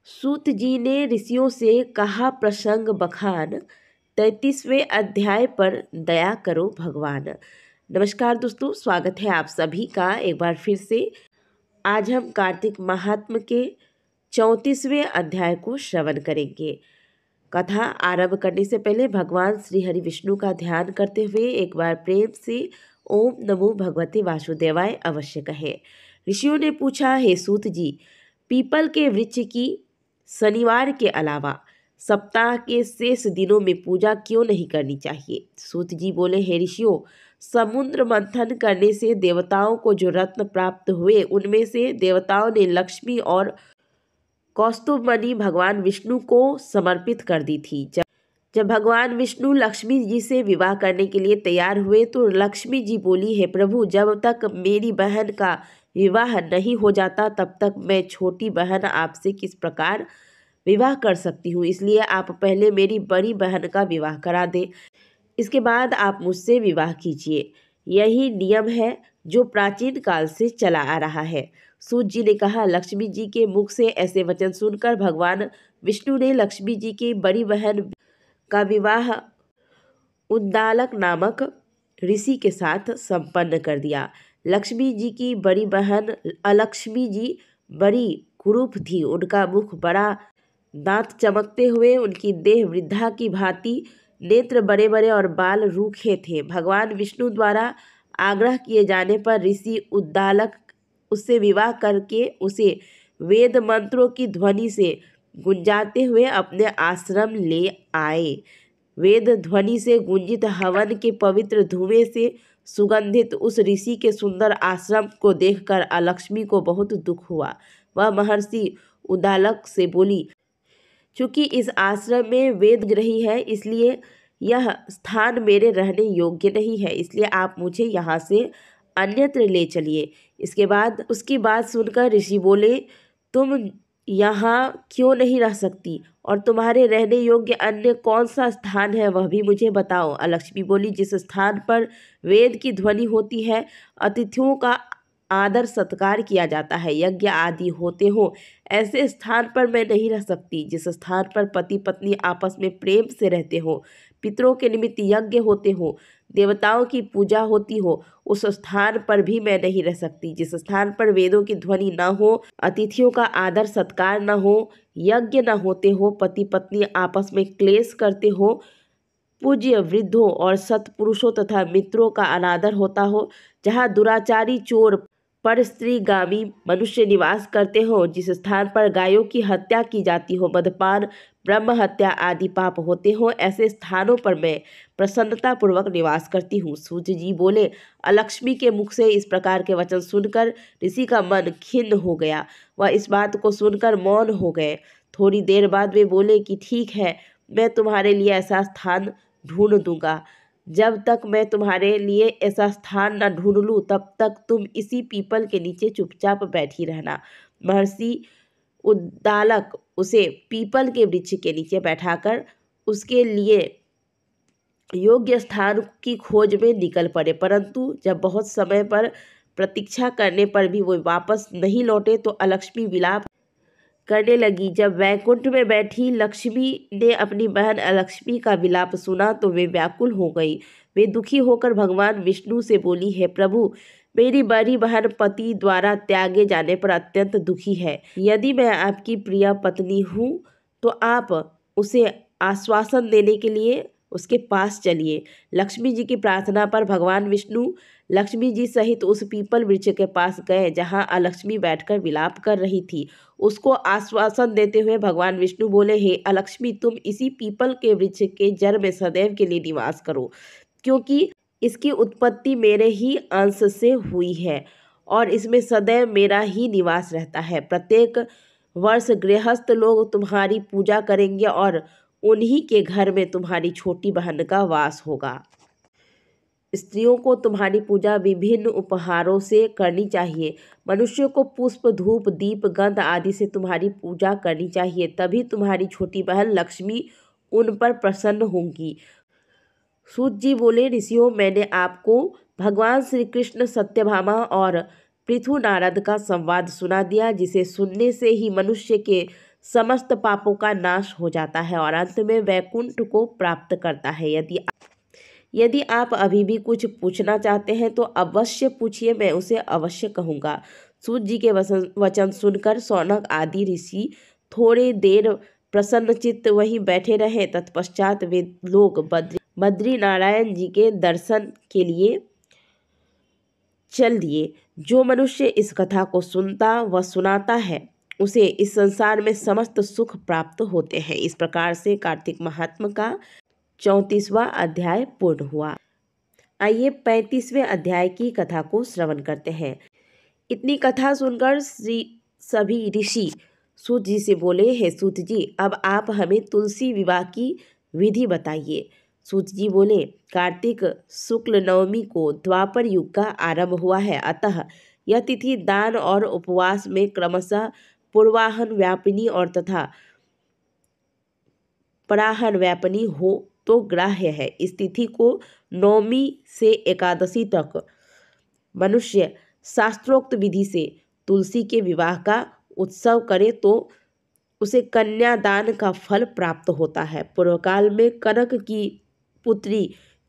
सूत जी ने ऋषियों से कहा प्रसंग बखान, 33वें अध्याय पर दया करो भगवान। नमस्कार दोस्तों, स्वागत है आप सभी का एक बार फिर से। आज हम कार्तिक महात्म के 34वें अध्याय को श्रवण करेंगे। कथा आरंभ करने से पहले भगवान श्री हरि विष्णु का ध्यान करते हुए एक बार प्रेम से ओम नमो भगवते वासुदेवाय अवश्य कहें। ऋषियों ने पूछा, हे सूत जी, पीपल के वृक्ष की शनिवार के अलावा सप्ताह के शेष दिनों में पूजा क्यों नहीं करनी चाहिए? सूत जी बोले, हे ऋषियों, समुद्र मंथन करने से देवताओं को जो रत्न प्राप्त हुए उनमें से देवताओं ने लक्ष्मी और कौस्तुभमणि भगवान विष्णु को समर्पित कर दी थी। जब भगवान विष्णु लक्ष्मी जी से विवाह करने के लिए तैयार हुए तो लक्ष्मी जी बोली, हे प्रभु, जब तक मेरी बहन का विवाह नहीं हो जाता तब तक मैं छोटी बहन आपसे किस प्रकार विवाह कर सकती हूँ, इसलिए आप पहले मेरी बड़ी बहन का विवाह करा दें, इसके बाद आप मुझसे विवाह कीजिए। यही नियम है जो प्राचीन काल से चला आ रहा है। सूत जी ने कहा। लक्ष्मी जी के मुख से ऐसे वचन सुनकर भगवान विष्णु ने लक्ष्मी जी की बड़ी बहन का विवाह उद्दालक नामक ऋषि के साथ संपन्न कर दिया। लक्ष्मी जी की बड़ी बहन अलक्ष्मी जी बड़ी कुरूप थी। उनका मुख बड़ा, दांत चमकते हुए, उनकी देह वृद्धा की भांति, नेत्र बड़े बड़े और बाल रूखे थे। भगवान विष्णु द्वारा आग्रह किए जाने पर ऋषि उद्दालक उससे विवाह करके उसे वेद मंत्रों की ध्वनि से गुंजाते हुए अपने आश्रम ले आए। वेद ध्वनि से गुंजित हवन के पवित्र धुएं से सुगंधित उस ऋषि के सुंदर आश्रम को देखकर अलक्ष्मी को बहुत दुख हुआ। वह महर्षि उद्दालक से बोली, चूँकि इस आश्रम में वेद ग्रही है, इसलिए यह स्थान मेरे रहने योग्य नहीं है, इसलिए आप मुझे यहाँ से अन्यत्र ले चलिए। उसकी बात सुनकर ऋषि बोले, तुम यहाँ क्यों नहीं रह सकती और तुम्हारे रहने योग्य अन्य कौन सा स्थान है वह भी मुझे बताओ। अलक्ष्मी बोली, जिस स्थान पर वेद की ध्वनि होती है, अतिथियों का आदर सत्कार किया जाता है, यज्ञ आदि होते हो, ऐसे स्थान पर मैं नहीं रह सकती। जिस स्थान पर पति पत्नी आपस में प्रेम से रहते हो, पितरों के निमित्त यज्ञ होते हो, देवताओं की पूजा होती हो, उस स्थान पर भी मैं नहीं रह सकती। जिस स्थान पर वेदों की ध्वनि न हो, अतिथियों का आदर सत्कार न हो, यज्ञ न होते हो, पति पत्नी आपस में क्लेश करते हो, पूज्य वृद्धों और सत्पुरुषों तथा मित्रों का अनादर होता हो, जहाँ दुराचारी, चोर, पर स्त्रीगामी मनुष्य निवास करते हो, जिस स्थान पर गायों की हत्या की जाती हो, मदपान, ब्रह्म हत्या आदि पाप होते हो, ऐसे स्थानों पर मैं प्रसन्नता पूर्वक निवास करती हूँ। सूत जी बोले। अलक्ष्मी के मुख से इस प्रकार के वचन सुनकर ऋषि का मन खिन्न हो गया। वह इस बात को सुनकर मौन हो गए। थोड़ी देर बाद वे बोले कि ठीक है, मैं तुम्हारे लिए ऐसा स्थान ढूंढ दूंगा। जब तक मैं तुम्हारे लिए ऐसा स्थान न ढूंढ लूँ तब तक तुम इसी पीपल के नीचे चुपचाप बैठी रहना। महर्षि उद्दालक उसे पीपल के वृक्ष के नीचे बैठाकर उसके लिए योग्य स्थान की खोज में निकल पड़े, परंतु जब बहुत समय पर प्रतीक्षा करने पर भी वो वापस नहीं लौटे तो अलक्ष्मी विलाप करने लगी। जब वैकुंठ में बैठी लक्ष्मी ने अपनी बहन अलक्ष्मी का विलाप सुना तो वे व्याकुल हो गई। वे दुखी होकर भगवान विष्णु से बोली, हे प्रभु, मेरी बड़ी बहन पति द्वारा त्यागे जाने पर अत्यंत दुखी है। यदि मैं आपकी प्रिय पत्नी हूँ तो आप उसे आश्वासन देने के लिए उसके पास चलिए। लक्ष्मी जी की प्रार्थना पर भगवान विष्णु लक्ष्मी जी सहित उस पीपल वृक्ष के पास गए जहाँ अलक्ष्मी बैठकर विलाप कर रही थी। उसको आश्वासन देते हुए भगवान विष्णु बोले, हे अलक्ष्मी, तुम इसी पीपल के वृक्ष के जड़ में सदैव के लिए निवास करो, क्योंकि इसकी उत्पत्ति मेरे ही अंश से हुई है और इसमें सदैव मेरा ही निवास रहता है। प्रत्येक वर्ष गृहस्थ लोग तुम्हारी पूजा करेंगे और उन्हीं के घर में तुम्हारी छोटी बहन का वास होगा। स्त्रियों को तुम्हारी पूजा विभिन्न उपहारों से करनी चाहिए। मनुष्यों को पुष्प, धूप, दीप, गंध आदि से तुम्हारी पूजा करनी चाहिए, तभी तुम्हारी छोटी बहन लक्ष्मी उन पर प्रसन्न होंगी। सूत जी बोले, ऋषियों, मैंने आपको भगवान श्री कृष्ण, सत्यभामा और पृथु नारद का संवाद सुना दिया, जिसे सुनने से ही मनुष्य के समस्त पापों का नाश हो जाता है और अंत में वैकुंठ को प्राप्त करता है। यदि आप अभी भी कुछ पूछना चाहते हैं तो अवश्य पूछिए, मैं उसे अवश्य कहूँगा। सूत जी के वचन सुनकर शौनक आदि ऋषि थोड़े देर प्रसन्नचित्त वहीं बैठे रहे। तत्पश्चात वे लोग बद्री नारायण जी के दर्शन के लिए चल दिए। जो मनुष्य इस कथा को सुनता व सुनाता है उसे इस संसार में समस्त सुख प्राप्त होते हैं। इस प्रकार से कार्तिक महात्म का 34वां अध्याय पूर्ण हुआ। आइए 35वें अध्याय की कथा को श्रवण करते हैं। इतनी कथा सुनकर सभी ऋषि सूत जी से बोले, हे सूत जी, अब आप हमें तुलसी विवाह की विधि बताइए। सूत जी बोले, कार्तिक शुक्ल नवमी को द्वापर युग का आरंभ हुआ है, अतः यह तिथि दान और उपवास में क्रमशः पूर्वाहन व्यापिनी और तथा पराहन व्यापिनी हो तो ग्राह्य है। इस तिथि को नवमी से एकादशी तक मनुष्य शास्त्रोक्त विधि से तुलसी के विवाह का उत्सव करे तो उसे कन्यादान का फल प्राप्त होता है। पूर्व काल में कनक की पुत्री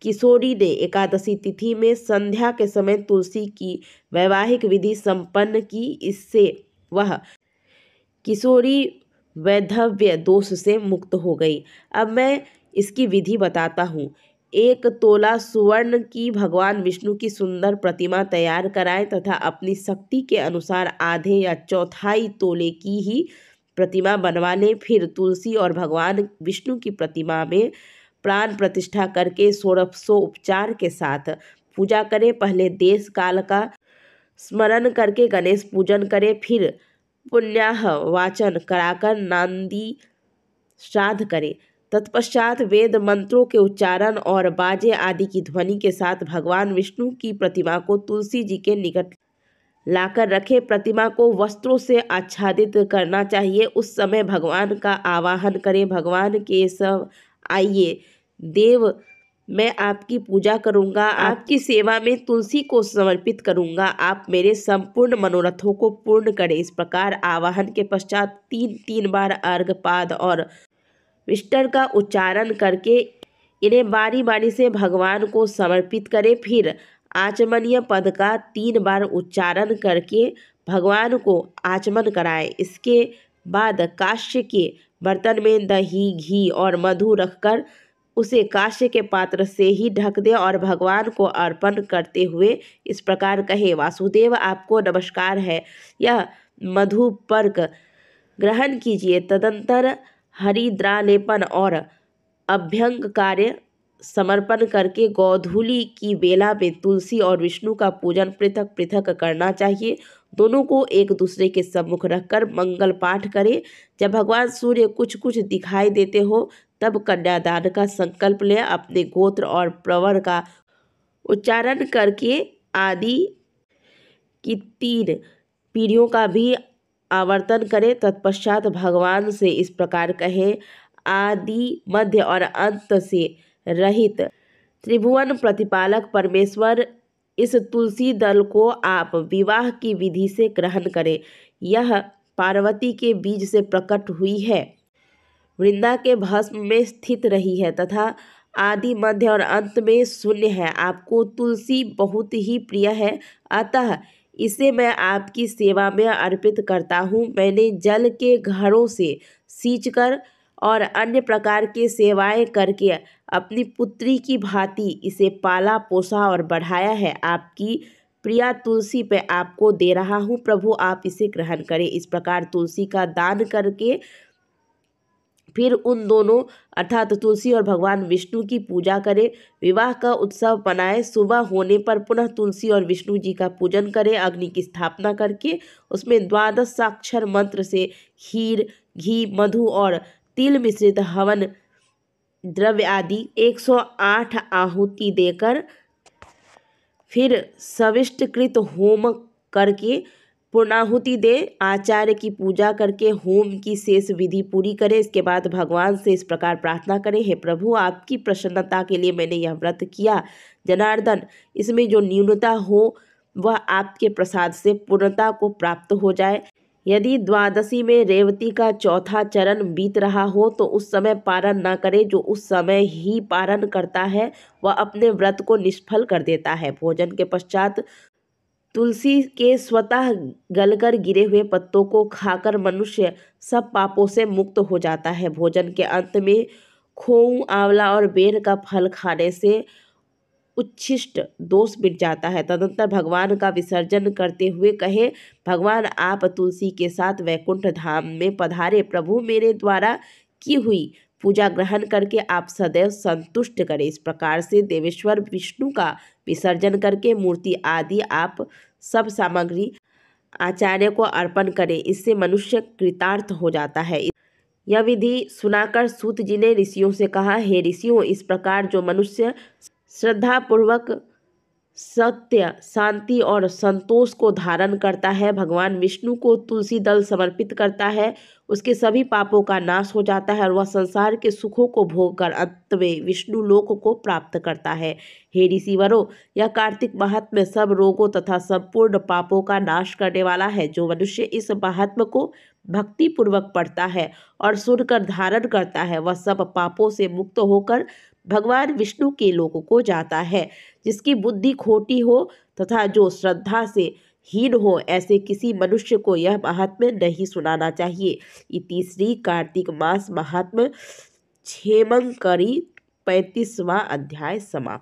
किशोरी ने एकादशी तिथि में संध्या के समय तुलसी की वैवाहिक विधि संपन्न की। इससे वह किशोरी वैधव्य दोष से मुक्त हो गई। अब मैं इसकी विधि बताता हूँ। 1 तोला सुवर्ण की भगवान विष्णु की सुंदर प्रतिमा तैयार कराएं तथा अपनी शक्ति के अनुसार आधे या चौथाई तोले की ही प्रतिमा बनवा लें। फिर तुलसी और भगवान विष्णु की प्रतिमा में प्राण प्रतिष्ठा करके षोडशोपचार के साथ पूजा करें। पहले देश काल का स्मरण करके गणेश पूजन करें, फिर पुण्याह वाचन कराकर नांदी श्राद्ध करें। तत्पश्चात वेद मंत्रों के उच्चारण और बाजे आदि की ध्वनि के साथ भगवान विष्णु की प्रतिमा को तुलसी जी के निकट लाकर रखे। प्रतिमा को वस्त्रों से आच्छादित करना चाहिए। उस समय भगवान का आवाहन करें, भगवान केशव आइए, देव मैं आपकी पूजा करूंगा, आपकी सेवा में तुलसी को समर्पित करूंगा, आप मेरे संपूर्ण मनोरथों को पूर्ण करें। इस प्रकार आवाहन के पश्चात 3 बार अर्घपाद और विष्टर का उच्चारण करके इन्हें बारी बारी से भगवान को समर्पित करें। फिर आचमनीय पद का 3 बार उच्चारण करके भगवान को आचमन कराएं। इसके बाद काष्य के बर्तन में दही, घी और मधु रखकर उसे काष्य के पात्र से ही ढक दें और भगवान को अर्पण करते हुए इस प्रकार कहे, वासुदेव आपको नमस्कार है, यह मधुपर्क ग्रहण कीजिए। तदंतर हरिद्रालेपन और अभ्यंग कार्य समर्पण करके गोधूली की बेला में तुलसी और विष्णु का पूजन पृथक पृथक करना चाहिए। दोनों को एक दूसरे के सम्मुख रखकर मंगल पाठ करें। जब भगवान सूर्य कुछ कुछ दिखाई देते हो तब कन्यादान का संकल्प लें। अपने गोत्र और प्रवर का उच्चारण करके आदि की 3 पीढ़ियों का भी आवर्तन करें। तत्पश्चात भगवान से इस प्रकार कहें, आदि मध्य और अंत से रहित त्रिभुवन प्रतिपालक परमेश्वर, इस तुलसी दल को आप विवाह की विधि से ग्रहण करें। यह पार्वती के बीज से प्रकट हुई है, वृंदा के भस्म में स्थित रही है तथा आदि मध्य और अंत में शून्य है। आपको तुलसी बहुत ही प्रिय है, अतः इसे मैं आपकी सेवा में अर्पित करता हूँ। मैंने जल के घड़ों से सींचकर और अन्य प्रकार के सेवाएं करके अपनी पुत्री की भांति इसे पाला पोसा और बढ़ाया है। आपकी प्रिया तुलसी पे आपको दे रहा हूँ, प्रभु आप इसे ग्रहण करें। इस प्रकार तुलसी का दान करके फिर उन दोनों अर्थात तुलसी और भगवान विष्णु की पूजा करें, विवाह का उत्सव मनाएं। सुबह होने पर पुनः तुलसी और विष्णु जी का पूजन करें। अग्नि की स्थापना करके उसमें 12 साक्षर मंत्र से खीर, घी, मधु और तिल मिश्रित हवन द्रव्य आदि 108 आहुति देकर फिर सविष्टकृत होम करके पूर्णाहुति दे। आचार्य की पूजा करके होम की शेष विधि पूरी करें। इसके बाद भगवान से इस प्रकार प्रार्थना करें, हे प्रभु आपकी प्रसन्नता के लिए मैंने यह व्रत किया। जनार्दन, इसमें जो न्यूनता हो वह आपके प्रसाद से पूर्णता को प्राप्त हो जाए। यदि द्वादशी में रेवती का चौथा चरण बीत रहा हो तो उस समय पारण न करे। जो उस समय ही पारण करता है वह अपने व्रत को निष्फल कर देता है। भोजन के पश्चात तुलसी के स्वतः गलकर गिरे हुए पत्तों को खाकर मनुष्य सब पापों से मुक्त हो जाता है। भोजन के अंत में खोऊ, आंवला और बेर का फल खाने से उच्छिष्ट दोष मिट जाता है। तदंतर भगवान का विसर्जन करते हुए कहे, भगवान आप तुलसी के साथ वैकुंठ धाम में पधारे। प्रभु मेरे द्वारा की हुई पूजा ग्रहण करके आप सदैव संतुष्ट करें। इस प्रकार से देवेश्वर विष्णु का विसर्जन करके मूर्ति आदि आप सब सामग्री आचार्य को अर्पण करें। इससे मनुष्य कृतार्थ हो जाता है। यह विधि सुनाकर सूत जी ने ऋषियों से कहा, हे ऋषियों, इस प्रकार जो मनुष्य श्रद्धा पूर्वक सत्य, शांति और संतोष को धारण करता है, भगवान विष्णु को तुलसी दल समर्पित करता है, उसके सभी पापों का नाश हो जाता है और वह संसार के सुखों को भोगकर अंत में विष्णु लोक को प्राप्त करता है। हे ऋषिवरों, यह कार्तिक महात्म्य सब रोगों तथा संपूर्ण पापों का नाश करने वाला है। जो मनुष्य इस महात्म्य को भक्ति पूर्वक पढ़ता है और सुनकर धारण करता है, वह सब पापों से मुक्त होकर भगवान विष्णु के लोक को जाता है। जिसकी बुद्धि खोटी हो तथा जो श्रद्धा से हीन हो, ऐसे किसी मनुष्य को यह महात्म्य नहीं सुनाना चाहिए। इति श्री कार्तिक मास महात्म्य क्षेमंकरी 35वां अध्याय समाप्त।